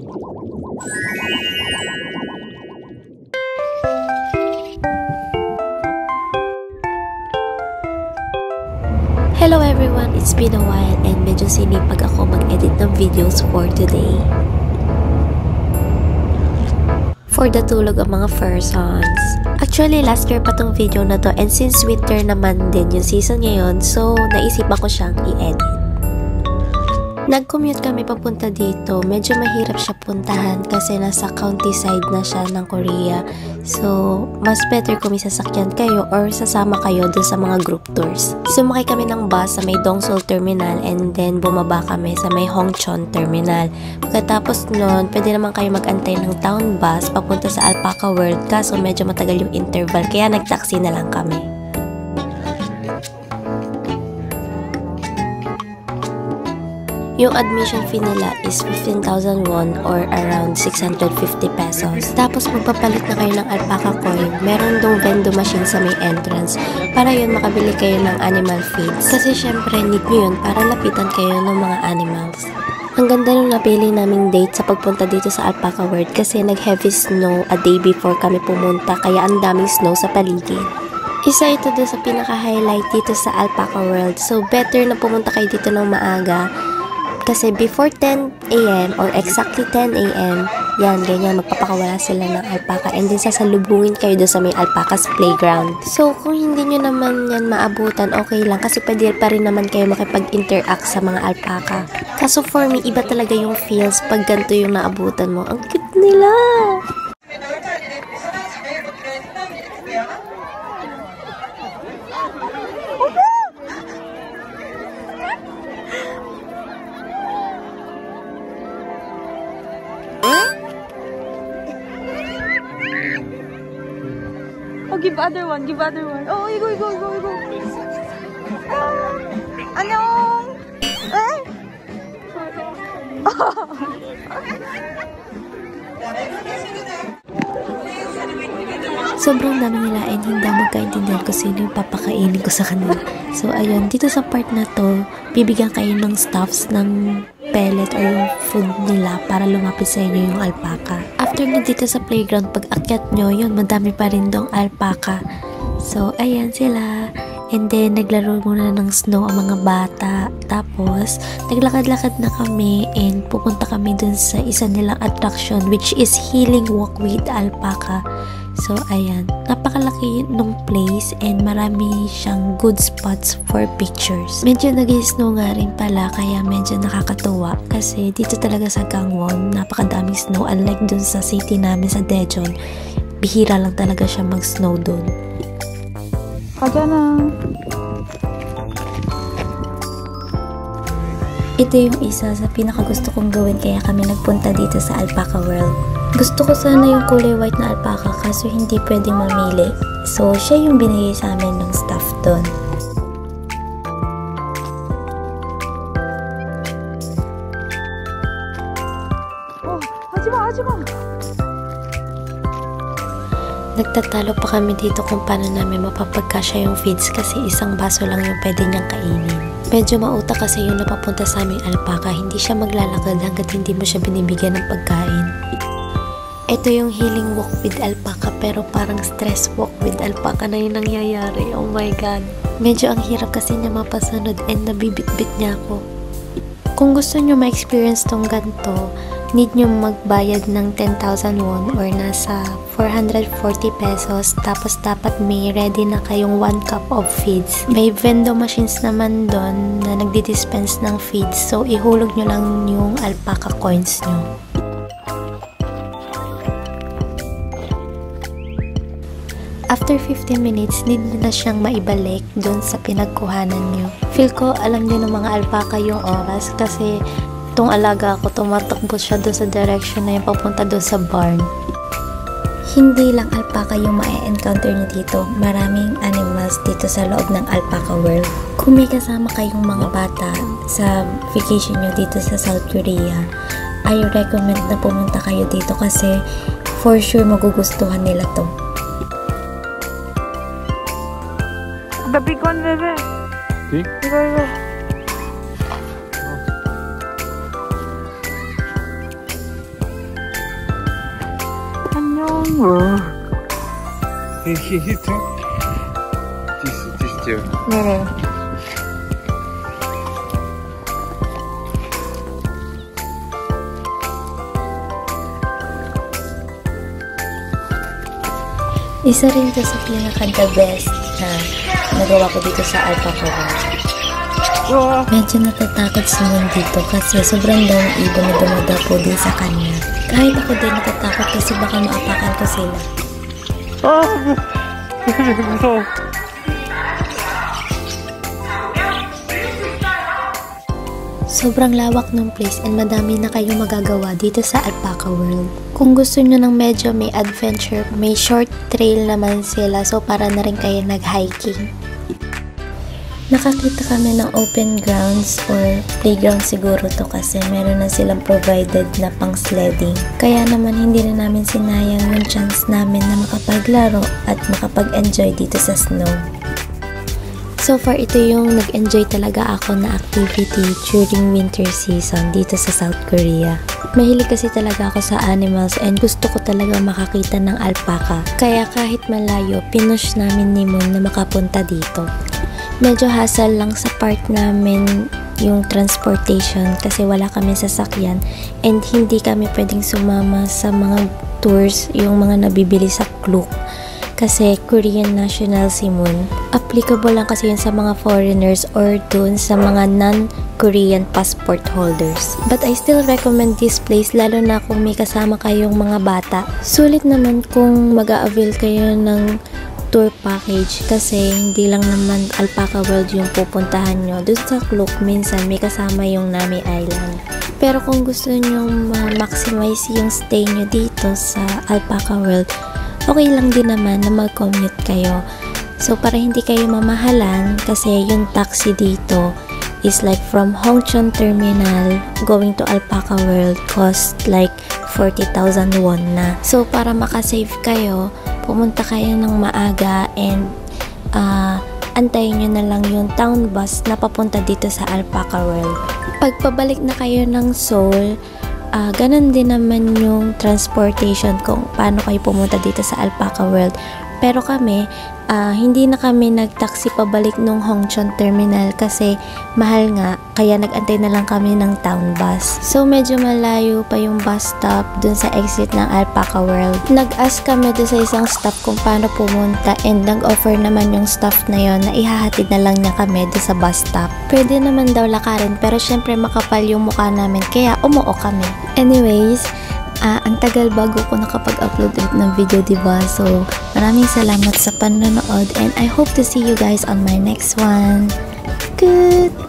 Hello everyone! It's been a while and medyo sinipag ako mag-edit ng videos for today. For the tulog ng mga persons. Actually, last year pa tong video na to and since winter naman din yung season ngayon, so naisipan ko siyang i-edit. Nag-commute kami papunta dito. Medyo mahirap siya puntahan kasi nasa countryside na siya ng Korea. So, mas better kung may sasakyan kayo or sasama kayo dun sa mga group tours. Sumakay kami ng bus sa may Dongseol Terminal and then bumaba kami sa may Hongcheon Terminal. Pagkatapos nun, pwede naman kayo mag-antay ng town bus papunta sa Alpaca World kaso medyo matagal yung interval kaya nag-taxi na lang kami. Yung admission fee nila is 15,000 won or around 650 pesos. Tapos magpapalit na kayo ng alpaca coin. Meron dong vending machine sa may entrance. Para yun makabili kayo ng animal feeds. Kasi syempre need nyo yun para lapitan kayo ng mga animals. Ang ganda nung napili naming date sa pagpunta dito sa Alpaca World kasi nag-heavy snow a day before kami pumunta kaya ang daming snow sa paligid. Isa ito doon sa pinaka-highlight dito sa Alpaca World. So better na pumunta kayo dito ng maaga. Kasi before 10 AM or exactly 10 AM, yan, ganyan, magpapakawala sila ng alpaca and then sasalubungin kayo doon sa may alpaca's playground. So, kung hindi nyo naman yan maabutan, okay lang kasi pwede pa rin naman kayo makipag-interact sa mga alpaca. Kaso for me, iba talaga yung feels pag ganito yung naabutan mo. Ang cute nila! Oh, give other one. Oh, 이거. 안녕. Sobrang dami nila and hindi magkaintindihan ko sino yung papakainin ko sa kanila. So, ayun, dito sa part na to, bibigyan kayo ng stuffs ng pellet or yung food nila para lumapit sa inyo yung alpaca. After nyo dito sa playground, pag akyat nyo, yun, madami pa rin dong alpaca. So, ayan sila. And then, naglaro muna ng snow ang mga bata. Tapos, naglakad-lakad na kami and pupunta kami dun sa isa nilang attraction which is Healing Walk with Alpaca. So, ayan. Napakalaki nung place and marami siyang good spots for pictures. Medyo nag-snow nga rin pala kaya medyo nakakatuwa kasi dito talaga sa Gangwon, napakadaming snow. Unlike dun sa city namin sa Daejeon, bihira lang talaga siya mag-snow dun. Kaja na. Ito yung isa sa pinakagusto kong gawin kaya kami nagpunta dito sa Alpaca World. Gusto ko sana yung kulay white na alpaca kaso hindi pwedeng mamili. So, siya yung binigay sa amin ng staff doon. Oh, haji마. Nagtatalo pa kami dito kung paano namin mapapagkasya yung feeds kasi isang baso lang yung pwede niyang kainin. Medyo mautak kasi yung napapunta sa aming alpaca, hindi siya maglalakad hanggat hindi mo siya binibigyan ng pagkain. Ito yung healing walk with alpaca pero parang stress walk with alpaca na yung nangyayari. Oh my god. Medyo ang hirap kasi niya mapasunod and nabibitbit niya ako. Kung gusto nyo ma-experience tong ganito, need nyo magbayad ng 10,000 won or nasa 440 pesos tapos dapat may ready na kayong 1 cup of feeds. May vending machines naman doon na nagdi-dispense ng feeds so ihulog nyo lang yung alpaca coins nyo. After 15 minutes, need nyo na siyang maibalik doon sa pinagkuhanan nyo. Feel ko alam din ng mga alpaca yung oras kasi itong alaga ko, tumatakbo siya doon sa direction na yung papunta doon sa barn. Hindi lang alpaca yung ma-encounter nyo dito. Maraming animals dito sa loob ng Alpaca World. Kung may kasama kayong mga bata sa vacation nyo dito sa South Korea, I recommend na pumunta kayo dito kasi for sure magugustuhan nila to. The big one, bebe. Big? 이거. He talk this too. 네네. Isa rin to sa pinaka-the best na nagawa ko dito sa Alpaca World. Medyo natatakot si Moon dito kasi sobrang daming ibon na dumadapo din sa kanya. Kahit ako din natatakot kasi baka maapakan ko sila. 무서워. Sobrang lawak ng place and madami na kayong magagawa dito sa Alpaca World. Kung gusto nyo ng medyo may adventure, may short trail naman sila, so para na rin kayo nag-hiking. Nakakita kami ng open grounds or playground siguro to kasi meron na silang provided na pang sledding. Kaya naman hindi na namin sinayang yung chance namin na makapaglaro at makapag-enjoy dito sa snow. So far, ito yung nag-enjoy talaga ako na activity during winter season dito sa South Korea. Mahilig kasi talaga ako sa animals and gusto ko talaga makakita ng alpaca. Kaya kahit malayo, pinush namin ni Moon na makapunta dito. Medyo hassle lang sa part namin yung transportation kasi wala kami sasakyan and hindi kami pwedeng sumama sa mga tours, yung mga nabibili sa Klook. Kasi Korean national si Moon. Applicable lang kasi yun sa mga foreigners or dun sa mga non-Korean passport holders. But I still recommend this place lalo na kung may kasama kayong mga bata. Sulit naman kung mag-a-avail kayo ng tour package kasi hindi lang naman Alpaca World yung pupuntahan nyo. Doon sa Klook minsan may kasama yung Nami Island. Pero kung gusto nyo ma-maximize yung stay nyo dito sa Alpaca World, okay lang din naman na mag-commute kayo. So, para hindi kayo mamahalan, kasi yung taxi dito is like from Hongchon Terminal going to Alpaca World cost like 40,000 won na. So, para makasave kayo, pumunta kayo ng maaga and antayin nyo na lang yung town bus na papunta dito sa Alpaca World. Pagpabalik na kayo ng Seoul, ganun din naman yung transportation kung paano kayo pumunta dito sa Alpaca World. Pero kami, hindi na kami nag-taxi pabalik nung Hongchon Terminal kasi mahal nga, kaya nag-antay na lang kami ng town bus. So medyo malayo pa yung bus stop dun sa exit ng Alpaca World. Nag-ask kami dun sa isang staff kung paano pumunta and nag-offer naman yung staff na yon na ihahatid na lang niya kami dun sa bus stop. Pwede naman daw lakarin pero syempre makapal yung mukha namin kaya umuo kami. Anyways, ang tagal bago ko nakapag-upload ulit ng video, diba? So, maraming salamat sa panonood and I hope to see you guys on my next one. Good!